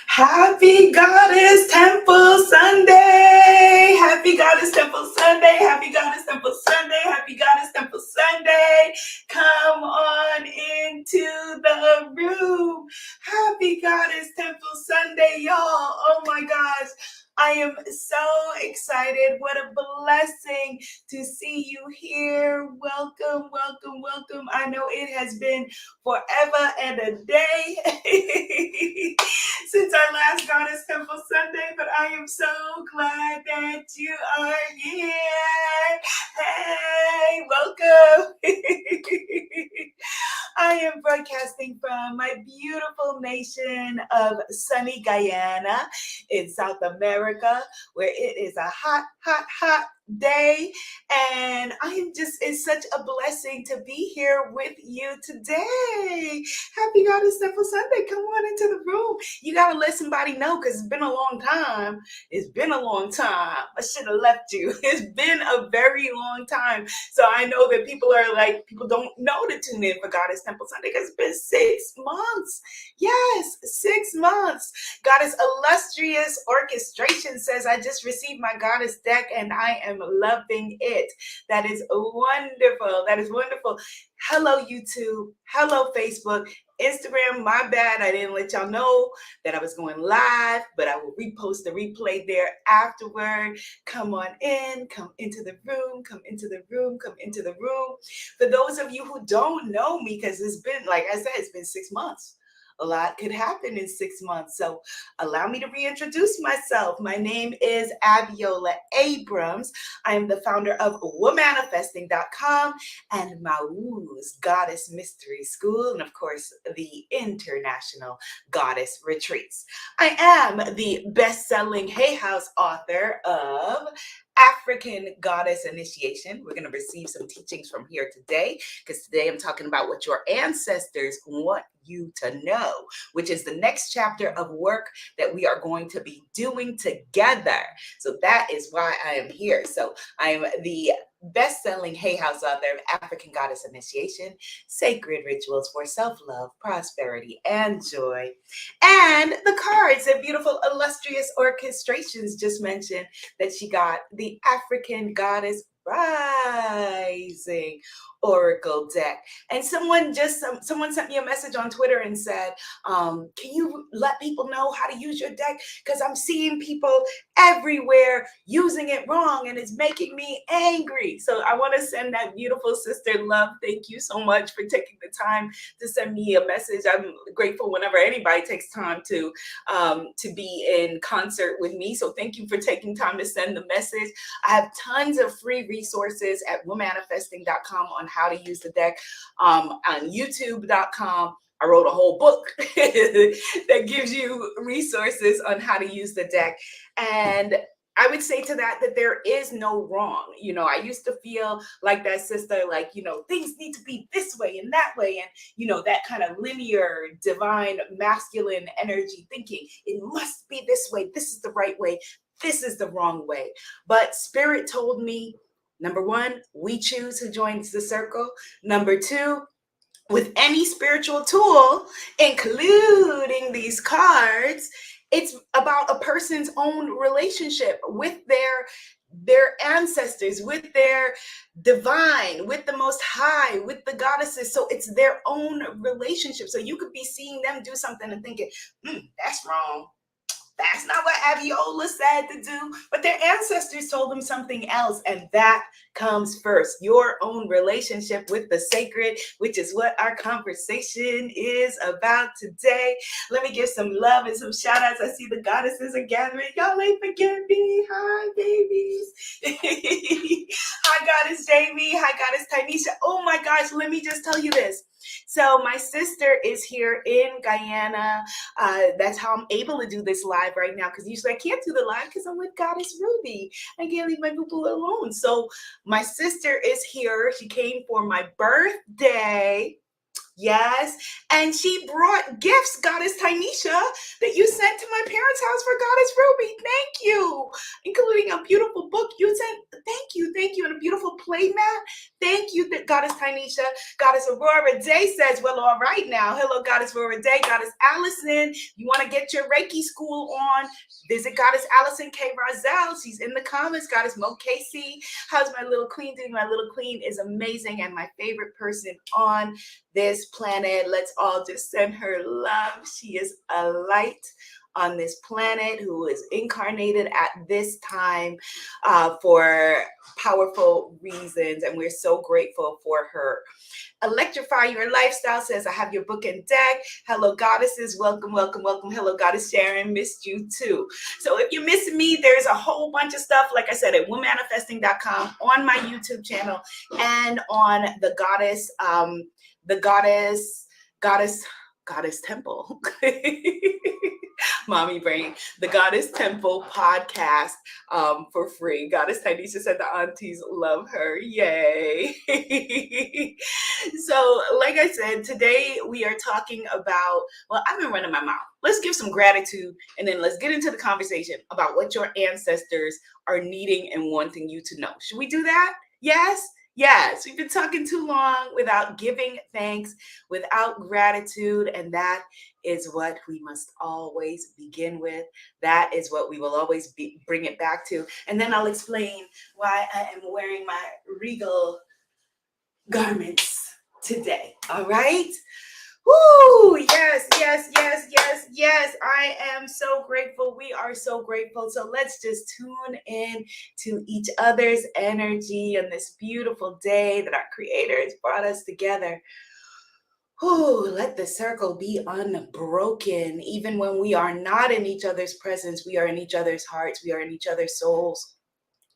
Happy Goddess Temple Sunday! Happy Goddess Temple Sunday! Happy Goddess Temple Sunday! Happy Goddess Temple Sunday! Come on into the room. Happy Goddess Temple Sunday, y'all. Oh my gosh. I am so excited. What a blessing to see you here. Welcome, welcome, welcome. I know it has been forever and a day since our last Goddess Temple Sunday, but I am so glad that you are here. Hey, welcome. I am broadcasting from my beautiful nation of sunny Guyana in South America, where it is a hot, hot, hot day, and I am just, it's such a blessing to be here with you today. Happy Goddess Temple Sunday. Come on into the room. You gotta let somebody know, because it's been a long time. It's been a long time. I should have left you. It's been a very long time. So I know that people are like, people don't know to tune in for Goddess Temple Sunday because it's been 6 months. Yes, 6 months. Goddess Illustrious Orchestration says, I just received my Goddess deck and I am loving it. That is wonderful. That is wonderful. Hello, YouTube. Hello, Facebook. Instagram, my bad. I didn't let y'all know that I was going live, but I will repost the replay there afterward. Come on in, come into the room, come into the room, come into the room. For those of you who don't know me, because it's been, like I said, it's been 6 months. A lot could happen in 6 months. So allow me to reintroduce myself. My name is Abiola Abrams. I am the founder of Womanifesting.com and Mawu's Goddess Mystery School, and of course, the International Goddess Retreats. I am the best-selling Hay House author of African Goddess Initiation. We're going to receive some teachings from here today, because today I'm talking about what your ancestors want you to know, which is the next chapter of work that we are going to be doing together. So that is why I am here. So I am the best-selling Hay House author of African Goddess Initiation, Sacred Rituals for Self-Love, Prosperity, and Joy. And the cards, the beautiful illustrious orchestrations just mentioned that she got the African Goddess Rising Oracle deck. And someone sent me a message on Twitter and said, can you let people know how to use your deck? Because I'm seeing people everywhere using it wrong and it's making me angry. So I want to send that beautiful sister love. Thank you so much for taking the time to send me a message. I'm grateful whenever anybody takes time to be in concert with me. So thank you for taking time to send the message. I have tons of free resources at womanifesting.com on how to use the deck, on youtube.com. I wrote a whole book that gives you resources on how to use the deck. And I would say to that there is no wrong. You know, I used to feel like that sister, like, you know, things need to be this way and that way. And, you know, that kind of linear, divine, masculine energy thinking, it must be this way. This is the right way. This is the wrong way. But Spirit told me, number one, we choose who joins the circle. Number two, with any spiritual tool, including these cards, it's about a person's own relationship with their ancestors, with their divine, with the Most High, with the goddesses. So it's their own relationship. So you could be seeing them do something and thinking, that's wrong. That's not what Abiola said to do, but their ancestors told them something else, and that comes first. Your own relationship with the sacred, which is what our conversation is about today. Let me give some love and some shout outs. I see the goddesses are gathering. Y'all ain't forget me. Hi, babies. Hi, Goddess Jamie. Hi, Goddess Tanisha. Oh my gosh, let me just tell you this. So my sister is here in Guyana. That's how I'm able to do this live right now, because usually I can't do the live because I'm with Goddess Ruby. I can't leave my boo-boo alone. So my sister is here. She came for my birthday. Yes. And she brought gifts, Goddess Tynesha, that you sent to my parents' house for Goddess Ruby. Thank you. Including a beautiful book you sent. Thank you. And a beautiful play mat. Thank you, Goddess Tynesha. Goddess Aurora Day says, well, all right now. Hello, Goddess Aurora Day. Goddess Allison, you want to get your Reiki school on? Visit Goddess Allison K. Rozelle. She's in the comments. Goddess Mo Casey. How's my little queen doing? My little queen is amazing and my favorite person on this planet. Let's all just send her love. She is a light on this planet who is incarnated at this time for powerful reasons, and we're so grateful for her. Electrify Your Lifestyle says, I have your book and deck. Hello, goddesses. Welcome. Hello, Goddess Sharon. Missed you too. So if you're missing me, there's a whole bunch of stuff, like I said, at womanifesting.com, on my YouTube channel, and on the Goddess Temple. Mommy brain, the Goddess Temple podcast for free. Goddess Tynesha said the aunties love her. Yay. So like I said, today we are talking about, well, I've been running my mouth. Let's give some gratitude and then let's get into the conversation about what your ancestors are needing and wanting you to know. Should we do that? Yes, we've been talking too long without giving thanks, without gratitude, and that is what we must always begin with. That is what we will always bring it back to. And then I'll explain why I am wearing my regal garments today. All right? Woo! Yes. I am so grateful. We are so grateful. So let's just tune in to each other's energy on this beautiful day that our Creator has brought us together. Woo! Let the circle be unbroken. Even when we are not in each other's presence, we are in each other's hearts. We are in each other's souls.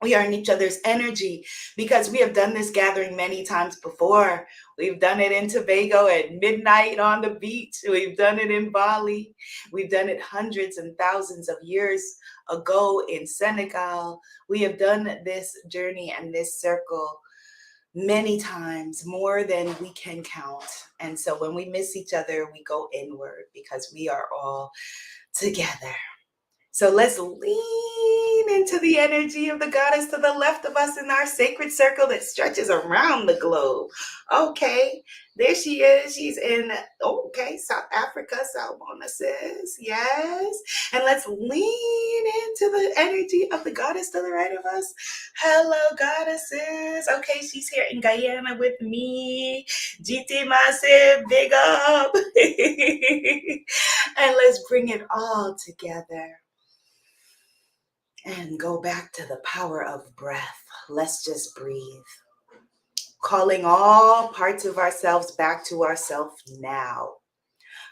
We are in each other's energy, because we have done this gathering many times before. We've done it in Tobago at midnight on the beach. We've done it in Bali. We've done it hundreds and thousands of years ago in Senegal. We have done this journey and this circle many times, more than we can count. And so when we miss each other, we go inward because we are all together. So let's lean into the energy of the goddess to the left of us in our sacred circle that stretches around the globe. Okay, there she is. She's in, South Africa, Salmona says, yes. And let's lean into the energy of the goddess to the right of us. Hello, goddesses. Okay, she's here in Guyana with me. GT Massive, big up. And let's bring it all together. And go back to the power of breath. Let's just breathe. Calling all parts of ourselves back to ourselves now.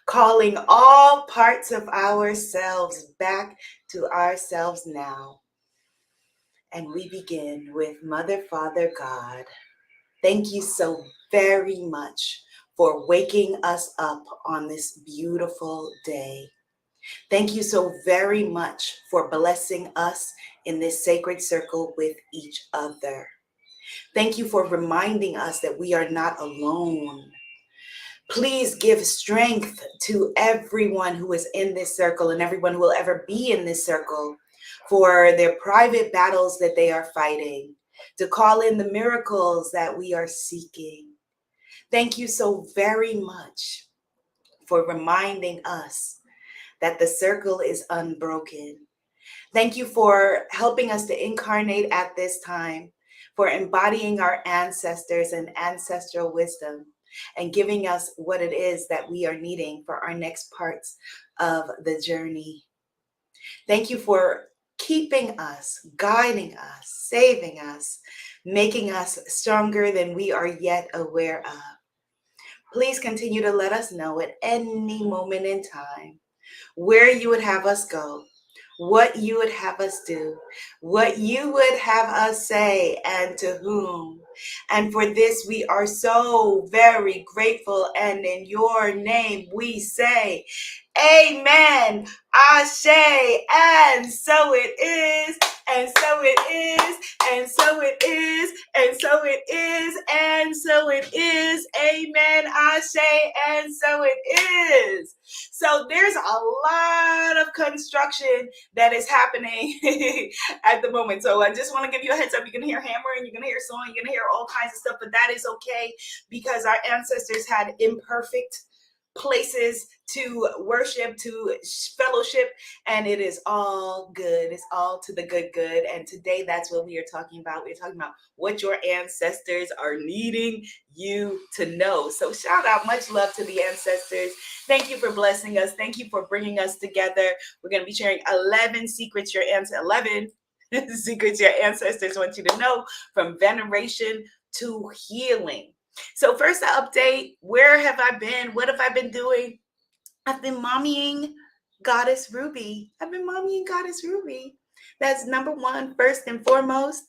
Calling all parts of ourselves back to ourselves now. And we begin with Mother, Father, God. Thank you so very much for waking us up on this beautiful day. Thank you so very much for blessing us in this sacred circle with each other. Thank you for reminding us that we are not alone. Please give strength to everyone who is in this circle and everyone who will ever be in this circle for their private battles that they are fighting, to call in the miracles that we are seeking. Thank you so very much for reminding us that the circle is unbroken. Thank you for helping us to incarnate at this time, for embodying our ancestors and ancestral wisdom, and giving us what it is that we are needing for our next parts of the journey. Thank you for keeping us, guiding us, saving us, making us stronger than we are yet aware of. Please continue to let us know at any moment in time where you would have us go, what you would have us do, what you would have us say, and to whom. And for this, we are so very grateful. And in your name, we say Amen. Ashe. And so it is. And so it is. And so it is. And so it is. And so it is. Amen. Ashe. And so it is. So there's a lot of construction that is happening at the moment. So I just want to give you a heads up. You're going to hear hammering, you're going to hear sawing, you're going to hear all kinds of stuff, but that is okay because our ancestors had imperfect places to worship, to fellowship, and it is all good. It's all to the good. And today that's what we are talking about. We're talking about what your ancestors are needing you to know. So shout out, much love to the ancestors. Thank you for blessing us. Thank you for bringing us together. We're going to be sharing 11 secrets your ancestors, 11 secrets your ancestors want you to know, from veneration to healing. So first, the update. Where have I been? What have I been doing? I've been mommying Goddess Ruby. I've been mommying Goddess Ruby. That's number one, first and foremost.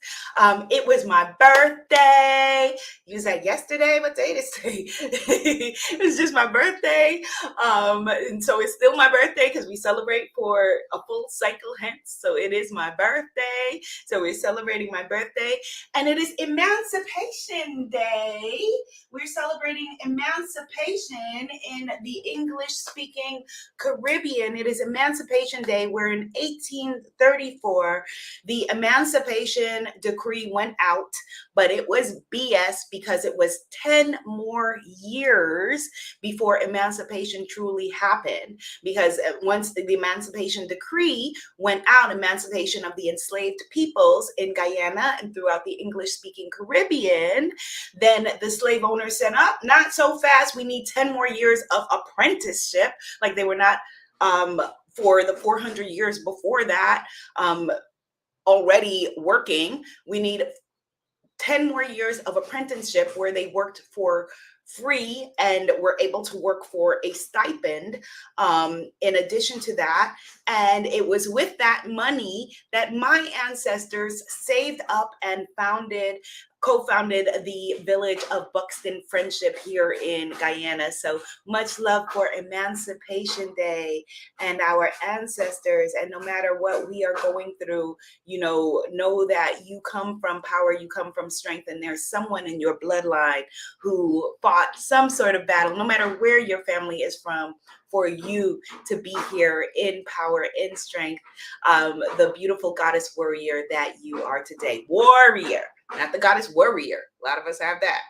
It was my birthday. You was like, yesterday? What day is today? It was just my birthday. And so it's still my birthday because we celebrate for a full cycle hence. So it is my birthday. So we're celebrating my birthday. And it is Emancipation Day. We're celebrating emancipation in the English-speaking Caribbean. It is Emancipation Day, where in 1834, the Emancipation Decree went out, but it was BS because it was 10 more years before emancipation truly happened. Because once the Emancipation Decree went out, emancipation of the enslaved peoples in Guyana and throughout the English-speaking Caribbean, then the slave owners said, oh, not so fast. We need 10 more years of apprenticeship. Like they were not for the 400 years before that already working. We need 10 more years of apprenticeship where they worked for free and were able to work for a stipend in addition to that. And it was with that money that my ancestors saved up and co-founded the village of Buxton Friendship here in Guyana. So much love for Emancipation Day and our ancestors. And no matter what we are going through, know that you come from power, you come from strength, and there's someone in your bloodline who fought some sort of battle, no matter where your family is from, for you to be here in power, in strength, the beautiful goddess warrior that you are today. Warrior, not the goddess warrior. A lot of us have that,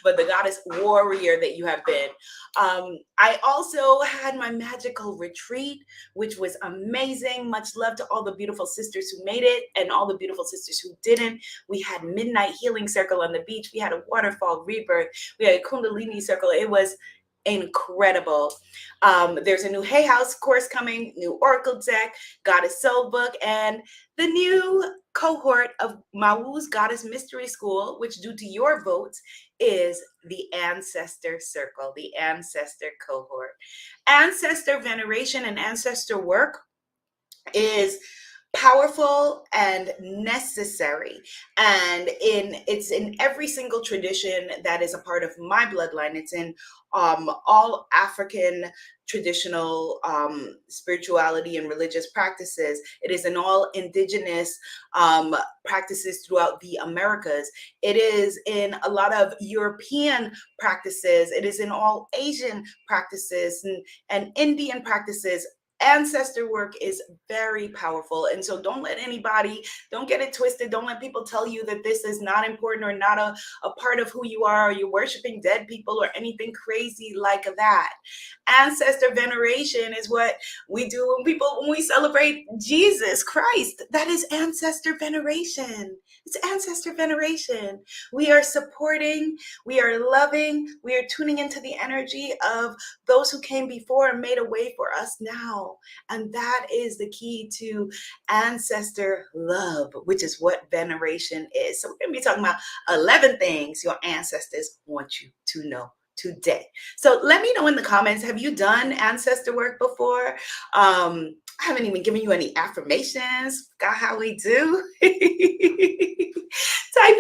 but the goddess warrior that you have been. I also had my magical retreat, which was amazing. Much love to all the beautiful sisters who made it and all the beautiful sisters who didn't. We had Midnight Healing Circle on the beach. We had a waterfall rebirth. We had a Kundalini Circle. It was incredible. There's a new Hay House course coming, new Oracle deck, Goddess Soul book, and the new cohort of Mawu's Goddess Mystery School, which due to your votes is the Ancestor Circle, the Ancestor cohort. Ancestor veneration and ancestor work is powerful and necessary, and it's in every single tradition that is a part of my bloodline. It's in all African traditional spirituality and religious practices. It is in all indigenous practices throughout the Americas. It is in a lot of European practices. It is in all Asian practices and Indian practices. Ancestor work is very powerful. And so don't get it twisted. Don't let people tell you that this is not important or not a part of who you are, or you're worshiping dead people or anything crazy like that. Ancestor veneration is what we do when we celebrate Jesus Christ. That is ancestor veneration. It's ancestor veneration. We are supporting, we are loving, we are tuning into the energy of those who came before and made a way for us now. And that is the key to ancestor love, which is what veneration is. So we're going to be talking about 11 things your ancestors want you to know today. So let me know in the comments, have you done ancestor work before? I haven't even given you any affirmations. Got how we do? Type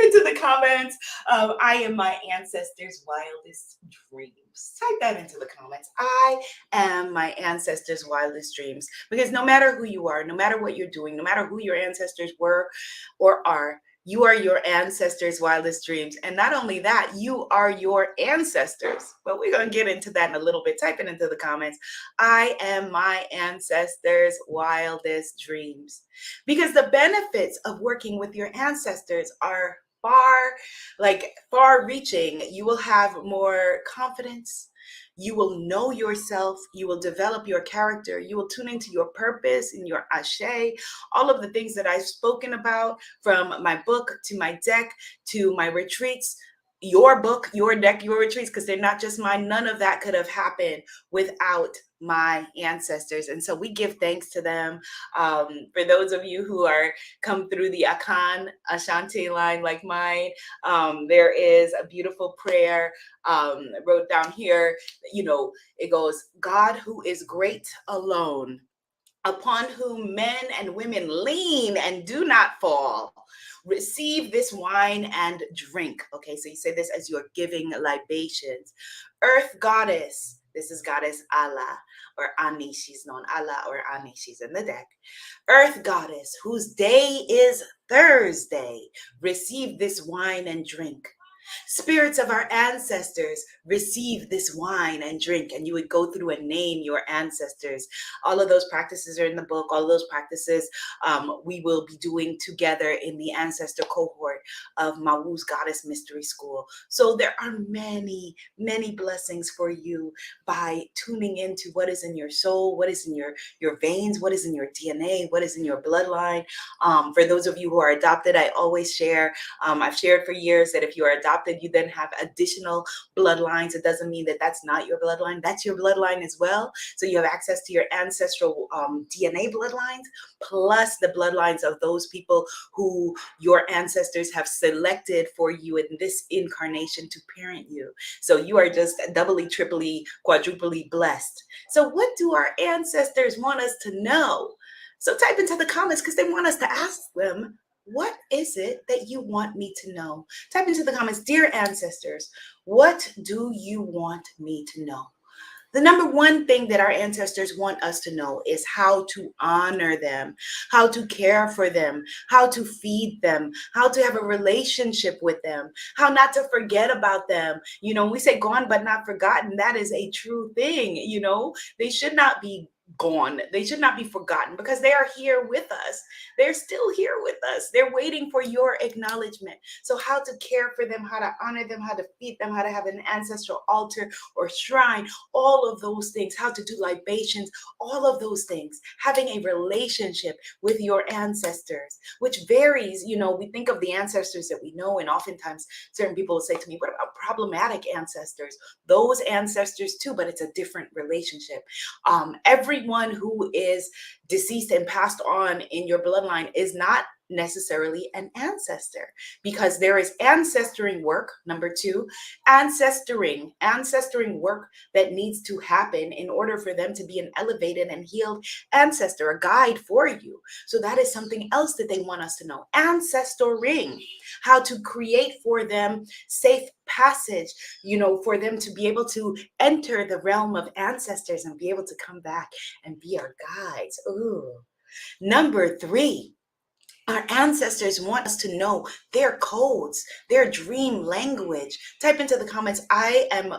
into the comments, I am my ancestors' wildest dreams. Type that into the comments. I am my ancestors' wildest dreams. Because no matter who you are, no matter what you're doing, no matter who your ancestors were or are, you are your ancestors' wildest dreams. And not only that, you are your ancestors. But we're going to get into that in a little bit. Type it into the comments. I am my ancestors' wildest dreams. Because the benefits of working with your ancestors are far reaching. You will have more confidence. You will know yourself. You will develop your character. You will tune into your purpose and your ashe. All of the things that I've spoken about, from my book to my deck to my retreats, your book, your deck, your retreats, because they're not just mine. None of that could have happened without my ancestors. And so we give thanks to them. For those of you who are come through the Akan Ashanti line like mine, there is a beautiful prayer wrote down here. It goes, God who is great alone, upon whom men and women lean and do not fall, receive this wine and drink. Okay, so you say this as you're giving libations. Earth goddess, this is goddess Allah, or Ani, she's known Allah, or Ani, she's in the deck. Earth goddess, whose day is Thursday, receive this wine and drink. Spirits of our ancestors, receive this wine and drink. And you would go through and name your ancestors. All of those practices are in the book. All of those practices we will be doing together in the ancestor cohort of Mawu's Goddess Mystery School. So there are many, many blessings for you by tuning into what is in your soul, what is in your veins, what is in your DNA, what is in your bloodline. For those of you who are adopted, I always share, I've shared for years that if you are adopted, you then have additional bloodlines. It doesn't mean that that's not your bloodline. That's your bloodline as well. So you have access to your ancestral DNA bloodlines, plus the bloodlines of those people who your ancestors have selected for you in this incarnation to parent you. So you are just doubly, triply, quadruply blessed. So what do our ancestors want us to know? So type into the comments, because they want us to ask them, what is it that you want me to know? Type into the comments, dear ancestors, what do you want me to know? The number one thing that our ancestors want us to know is how to honor them, how to care for them, how to feed them, how to have a relationship with them, how not to forget about them. We say gone but not forgotten. That is a true thing. They should not be gone. They should not be forgotten, because they are here with us. They're still here with us. They're waiting for your acknowledgement. So how to care for them, how to honor them, how to feed them, how to have an ancestral altar or shrine, all of those things, how to do libations, all of those things, having a relationship with your ancestors, which varies. We think of the ancestors that we know, and oftentimes certain people will say to me, what about problematic ancestors? Those ancestors too, but it's a different relationship. Everyone who is deceased and passed on in your bloodline is not necessarily an ancestor, because there is ancestoring work. Number two, ancestoring work that needs to happen in order for them to be an elevated and healed ancestor, a guide for you. So that is something else that they want us to know. Ancestoring, how to create for them safe passage, for them to be able to enter the realm of ancestors and be able to come back and be our guides. Ooh. Number three, our ancestors want us to know their codes, their dream language. Type into the comments, I am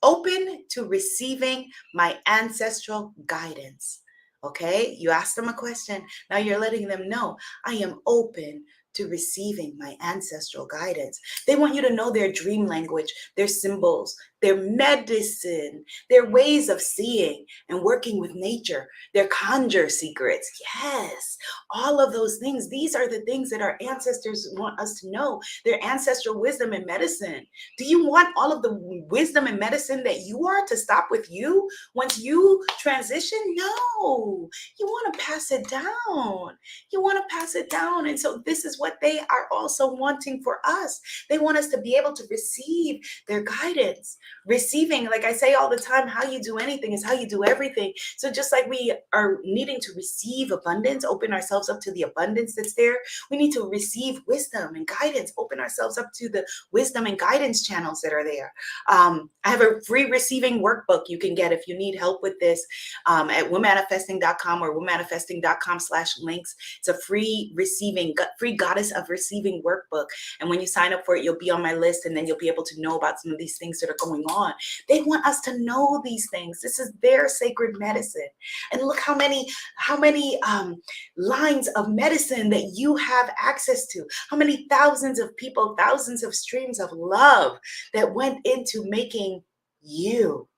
open to receiving my ancestral guidance. Okay, you ask them a question. Now you're letting them know, I am open to receiving my ancestral guidance. They want you to know their dream language, their symbols, their medicine, their ways of seeing and working with nature, their conjure secrets. Yes, all of those things. These are the things that our ancestors want us to know, their ancestral wisdom and medicine. Do you want all of the wisdom and medicine that you are to stop with you once you transition? No, you want to pass it down. You want to pass it down. And so this is what they are also wanting for us. They want us to be able to receive their guidance. Receiving, like I say all the time, how you do anything is how you do everything. So just like we are needing to receive abundance, open ourselves up to the abundance that's there, we need to receive wisdom and guidance, open ourselves up to the wisdom and guidance channels that are there. I have a free receiving workbook you can get if you need help with this at womanifesting.com or womanifesting.com/links. It's a free Goddess of Receiving Workbook. And when you sign up for it, you'll be on my list, and then you'll be able to know about some of these things that are going on. They want us to know these things. This is their sacred medicine. And look how many lines of medicine that you have access to, how many thousands of people, thousands of streams of love that went into making you.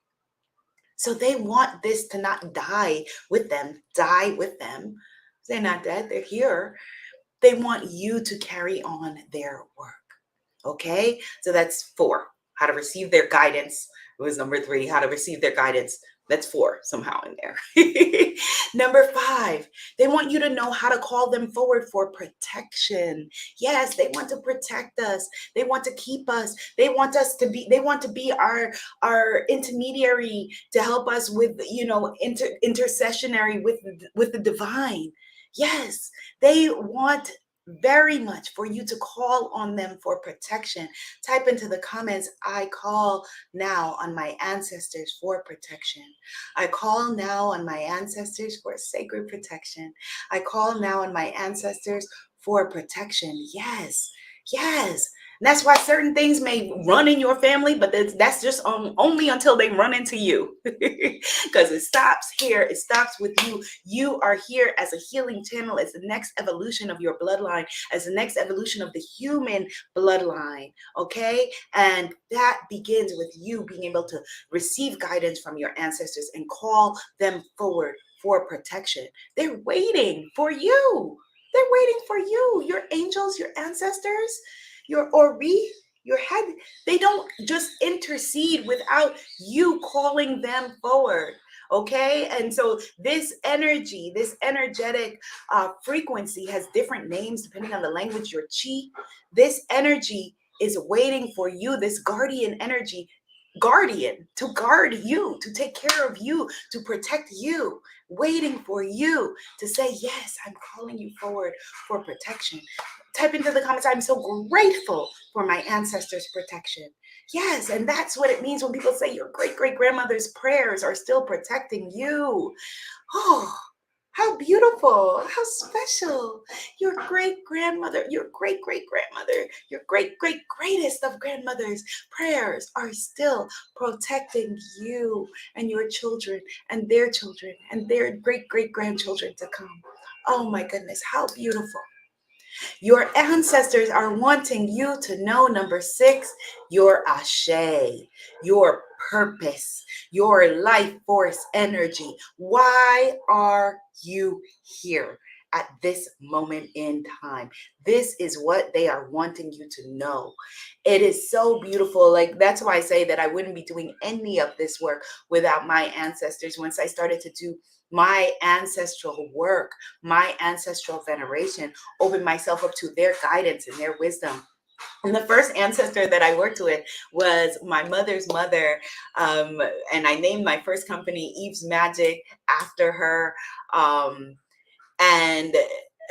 So they want this to not die with them. They're not dead, they're here. They want you to carry on their work. Okay, so that's 4. How to receive their guidance. It was number 3, how to receive their guidance. That's 4 somehow in there. Number 5, they want you to know how to call them forward for protection. Yes, they want to protect us. They want to keep us. They want to be our intermediary to help us with, intercessionary with the divine. Yes, they want very much for you to call on them for protection. Type into the comments, I call now on my ancestors for protection. I call now on my ancestors for sacred protection. I call now on my ancestors for protection. Yes, yes. And that's why certain things may run in your family, but that's just only until they run into you. Because it stops here. It stops with you. You are here as a healing channel, as the next evolution of your bloodline, as the next evolution of the human bloodline. Okay? And that begins with you being able to receive guidance from your ancestors and call them forward for protection. They're waiting for you. They're waiting for you. Your angels, your ancestors, your Ori, your head, they don't just intercede without you calling them forward. Okay. And so this energy, this energetic frequency has different names depending on the language, your chi. This energy is waiting for you, this guardian energy, to guard you, to take care of you, to protect you, waiting for you to say, yes, I'm calling you forward for protection. Type into the comments, I'm so grateful for my ancestors' protection. Yes, and that's what it means when people say your great-great-grandmother's prayers are still protecting you. Oh, how beautiful, how special. Your great-grandmother, your great-great-grandmother, your great-great-greatest of grandmothers' prayers are still protecting you and your children and their great-great-grandchildren to come. Oh my goodness, how beautiful. Your ancestors are wanting you to know, number 6, your ashe, your purpose, your life force energy. Why are you here at this moment in time? This is what they are wanting you to know. It is so beautiful. Like, that's why I say that I wouldn't be doing any of this work without my ancestors. Once I started to do my ancestral work, my ancestral veneration, open myself up to their guidance and their wisdom. And the first ancestor that I worked with was my mother's mother. And I named my first company Eve's Magic after her. And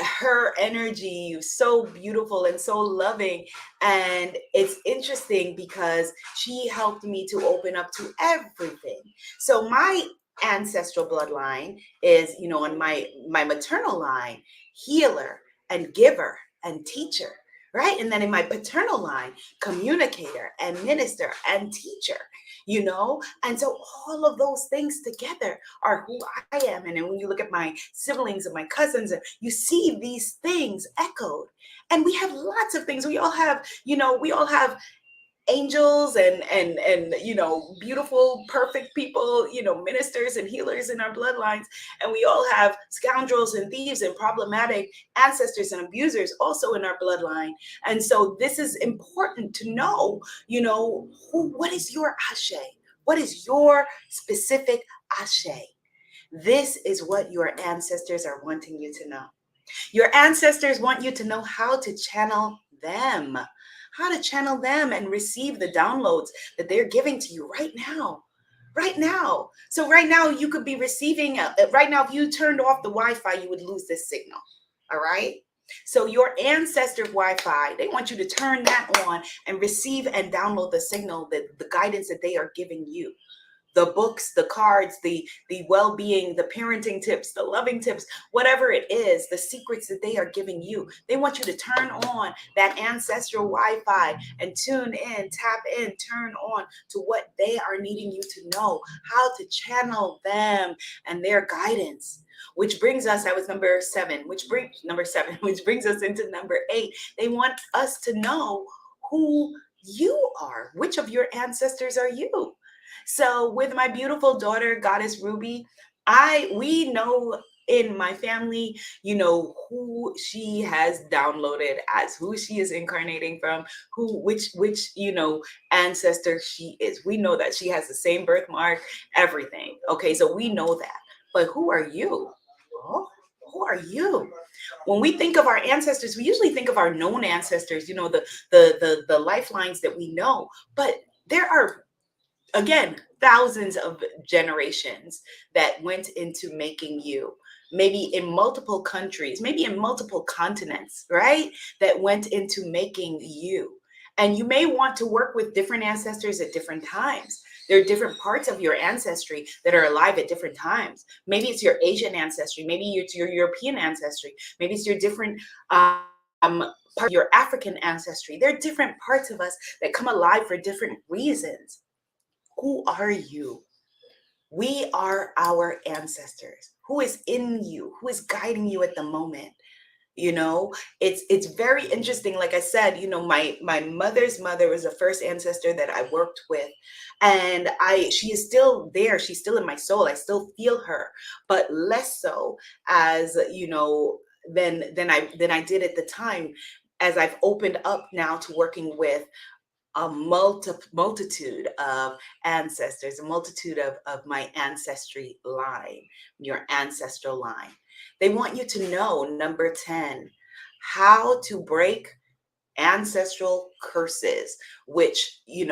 her energy was so beautiful and so loving. And it's interesting because she helped me to open up to everything. So my ancestral bloodline is, on my maternal line, healer and giver and teacher, right? And then in my paternal line, communicator and minister and teacher, and so all of those things together are who I am. And then when you look at my siblings and my cousins, you see these things echoed. And we have lots of things. We all have angels and beautiful, perfect people, ministers and healers in our bloodlines. And we all have scoundrels and thieves and problematic ancestors and abusers also in our bloodline. And so this is important to know, what is your ashe? What is your specific ashe? This is what your ancestors are wanting you to know. Your ancestors want you to know how to channel them, how to channel them and receive the downloads that they're giving to you right now. Right now. So right now you could be receiving, right now, if you turned off the Wi-Fi, you would lose this signal. All right. So your ancestor Wi-Fi, they want you to turn that on and receive and download the signal, that the guidance that they are giving you. The books, the cards, the well-being, the parenting tips, the loving tips, whatever it is, the secrets that they are giving you. They want you to turn on that ancestral Wi-Fi and tune in, tap in, turn on to what they are needing you to know, how to channel them and their guidance. Which brings us, that was number 7, which brings us into number 8. They want us to know who you are. Which of your ancestors are you? So with my beautiful daughter, Goddess Ruby, we know in my family, who she has downloaded as who she is incarnating from, which ancestor she is. We know that she has the same birthmark, everything. Okay, so we know that. But who are you? Oh, who are you? When we think of our ancestors, we usually think of our known ancestors, the lifelines that we know. But there are, again, thousands of generations that went into making you, maybe in multiple countries, maybe in multiple continents, right? That went into making you. And you may want to work with different ancestors at different times. There are different parts of your ancestry that are alive at different times. Maybe it's your Asian ancestry. Maybe it's your European ancestry. Maybe it's your different part of your African ancestry. There are different parts of us that come alive for different reasons. Who are you? We are our ancestors. Who is in you? Who is guiding you at the moment? It's very interesting. Like I said, my mother's mother was the first ancestor that I worked with, and she is still there. She's still in my soul. I still feel her, but less so as than I did at the time, as I've opened up now to working with a multitude of ancestors, a multitude of my ancestry line, your ancestral line. They want you to know, number 10, how to break ancestral curses, which, in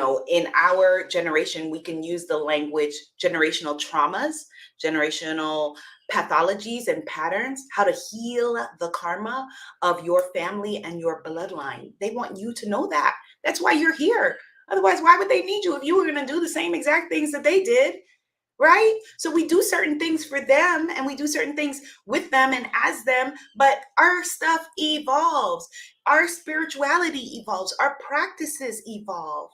our generation, we can use the language generational traumas, generational pathologies and patterns, how to heal the karma of your family and your bloodline. They want you to know that. That's why you're here. Otherwise, why would they need you if you were going to do the same exact things that they did? Right? So we do certain things for them and we do certain things with them and as them, but our stuff evolves. Our spirituality evolves. Our practices evolve.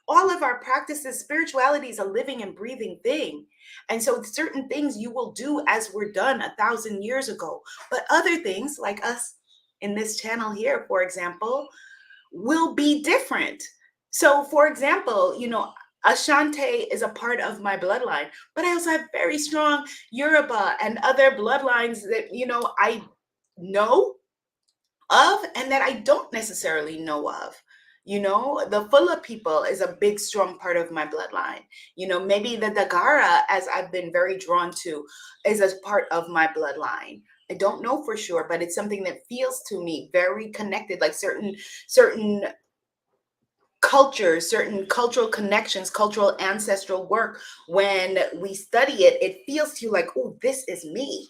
All of our practices, spirituality is a living and breathing thing. And so certain things you will do as were done 1,000 years ago, but other things like us in this channel here, for example, will be different. So for example, Ashanti is a part of my bloodline, but I also have very strong Yoruba and other bloodlines that, I know of and that I don't necessarily know of. The Fulla people is a big, strong part of my bloodline. Maybe the Dagara, as I've been very drawn to, is a part of my bloodline. I don't know for sure, but it's something that feels to me very connected, like certain cultures, certain cultural connections, cultural ancestral work. When we study it, it feels to you like, oh, this is me.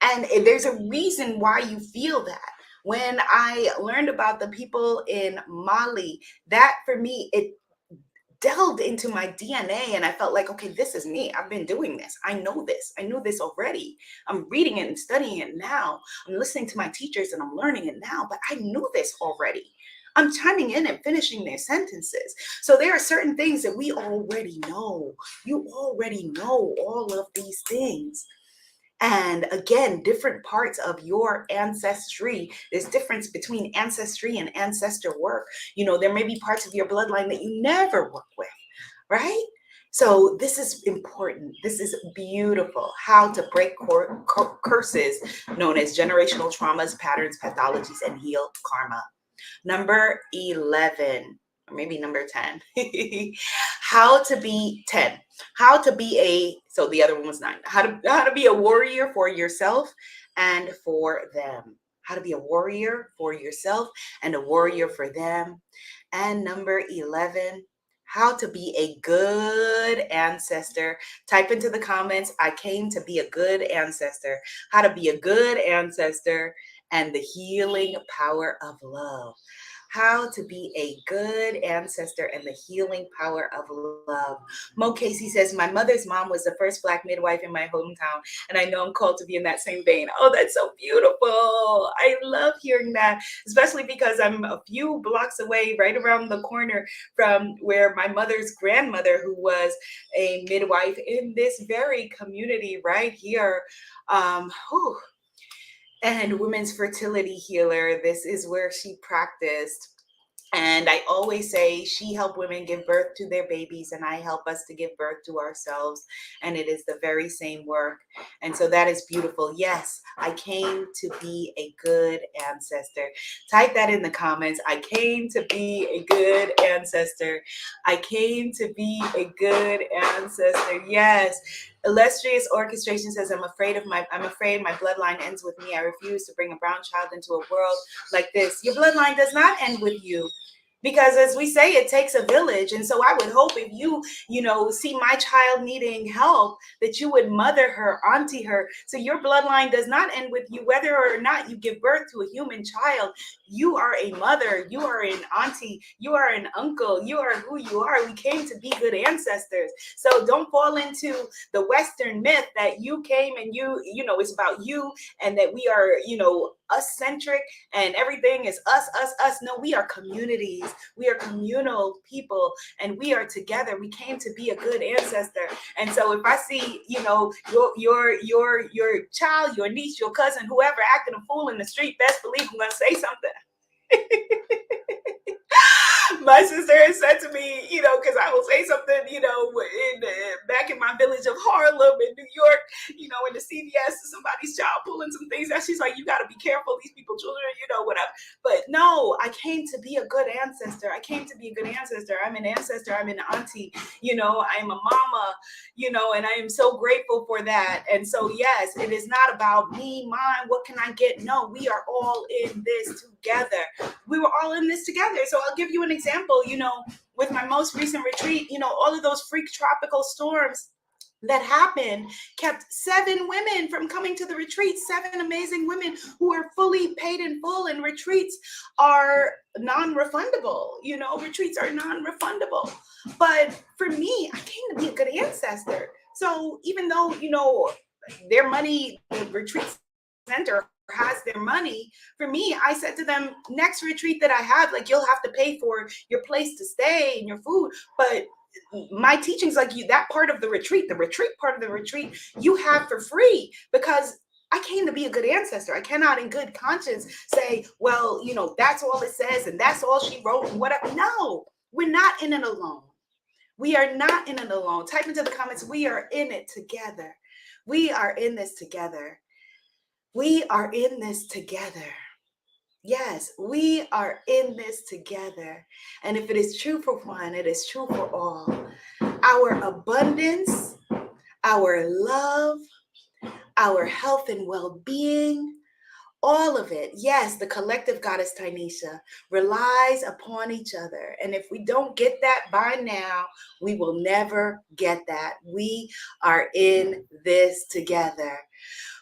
And there's a reason why you feel that. When I learned about the people in Mali, that for me, it delved into my DNA and I felt like, okay, this is me. I've been doing this. I know this. I knew this already. I'm reading it and studying it now. I'm listening to my teachers and I'm learning it now, but I knew this already. I'm chiming in and finishing their sentences. So there are certain things that we already know. You already know all of these things. And again, different parts of your ancestry. There's difference between ancestry and ancestor work. There may be parts of your bloodline that you never work with, right? So this is important. This is beautiful. How to break curses known as generational traumas, patterns, pathologies, and heal karma. Number 11, or maybe number 10. How to be 10. How to be so the other one was 9. How to be a warrior for yourself and for them. how to be a warrior for yourself and a warrior for them. And number 11, how to be a good ancestor. Type into the comments, I came to be a good ancestor. How to be a good ancestor and the healing power of love. How to be a good ancestor and the healing power of love. Mo Casey says, my mother's mom was the first Black midwife in my hometown, and I know I'm called to be in that same vein. Oh, that's so beautiful. I love hearing that, especially because I'm a few blocks away, right around the corner from where my mother's grandmother, who was a midwife in this very community right here, and women's fertility healer. This is where she practiced. And I always say she helped women give birth to their babies, and I help us to give birth to ourselves. And it is the very same work. And so that is beautiful. Yes, I came to be a good ancestor. Type that in the comments. I came to be a good ancestor. I came to be a good ancestor. Yes. Illustrious Orchestration says, I'm afraid my bloodline ends with me. I refuse to bring a brown child into a world like this. Your bloodline does not end with you. Because as we say, it takes a village. And so I would hope if you see my child needing help, that you would mother her, auntie her. So your bloodline does not end with you, whether or not you give birth to a human child. You are a mother, you are an auntie, you are an uncle, you are who you are. We came to be good ancestors. So don't fall into the Western myth that you came and it's about you and that we are, us-centric and everything is us. No, we are communities. We are communal people and we are together. We came to be a good ancestor. And so if I see, your child, your niece, your cousin, whoever acting a fool in the street, best believe I'm going to say something. My sister has said to me, because I will say something, back in my village of Harlem in New York, in the CVS, somebody's child pulling some things out. She's like, you got to be careful. These people, children, whatever. But no, I came to be a good ancestor. I came to be a good ancestor. I'm an ancestor. I'm an auntie. I'm a mama, and I am so grateful for that. And so, yes, it is not about me, mine, what can I get? No, we are all in this together. We were all in this together. So I'll give you an example, with my most recent retreat, all of those freak tropical storms that happened kept 7 women from coming to the retreat, 7 amazing women who are fully paid in full, and retreats are non-refundable. Retreats are non-refundable. But for me, I came to be a good ancestor. So even though, their money, the retreat center has their money, for me, I said to them, next retreat that I have, you'll have to pay for your place to stay and your food, but my teachings, that part of the retreat part of the retreat, you have for free, because I came to be a good ancestor. I cannot in good conscience say, well, that's all it says and that's all she wrote and whatever. No, we're not in it alone. We are not in it alone. Type into the comments, we are in it together. We are in this together. We are in this together. Yes, we are in this together. And if it is true for one, it is true for all. Our abundance, our love, our health and well-being, all of it, yes, the collective Goddess Tynesha relies upon each other. And if we don't get that by now, we will never get that. We are in this together.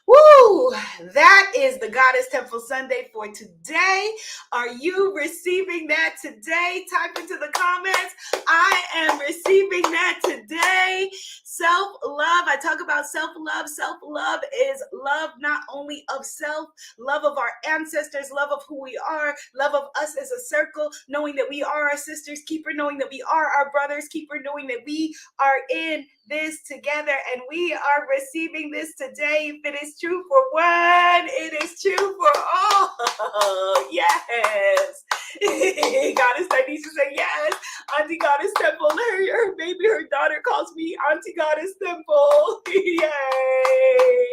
Woo! That is the Goddess Temple Sunday for today. Are you receiving that today? Type into the comments. I am receiving that today. Self-love. I talk about self-love. Self-love is love not only of self, love of our ancestors, love of who we are, love of us as a circle, knowing that we are our sister's keeper, knowing that we are our brother's keeper, knowing that we are in this together and we are receiving this today. If it is true for one, it is true for all. Yes. Goddess Tanisha said yes. Auntie Goddess Temple, her baby, her daughter calls me Auntie Goddess Temple. Yay.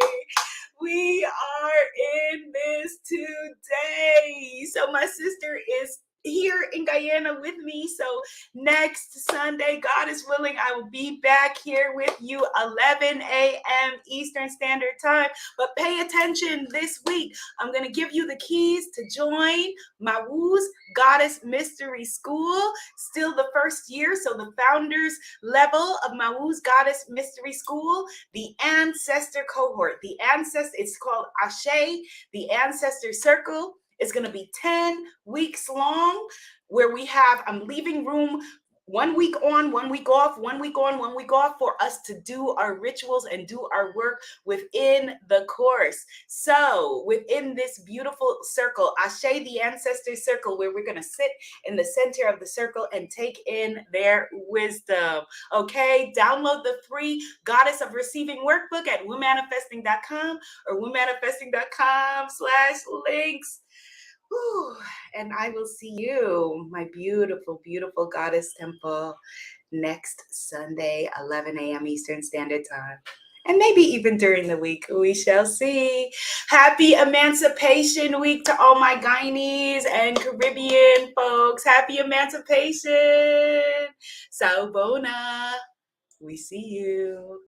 We are in this today. So my sister is here in Guyana with me. So next Sunday, God is willing, I will be back here with you 11 a.m. Eastern Standard Time. But pay attention this week. I'm going to give you the keys to join Mawu's Goddess Mystery School. Still the first year, so the founders level of Mawu's Goddess Mystery School, the Ancestor cohort. The Ancestor, it's called Ashe, the Ancestor Circle. It's going to be 10 weeks long, where we have, I'm leaving room 1 week on, 1 week off, 1 week on, 1 week off, for us to do our rituals and do our work within the course. So within this beautiful circle, Ashe, the Ancestor Circle, where we're going to sit in the center of the circle and take in their wisdom. Okay, download the free Goddess of Receiving Workbook at womanifesting.com or womanifesting.com/links. Whew. And I will see you, my beautiful, beautiful Goddess Temple, next Sunday, 11 a.m. Eastern Standard Time. And maybe even during the week, we shall see. Happy Emancipation Week to all my Guyanese and Caribbean folks. Happy Emancipation. Sawubona. We see you.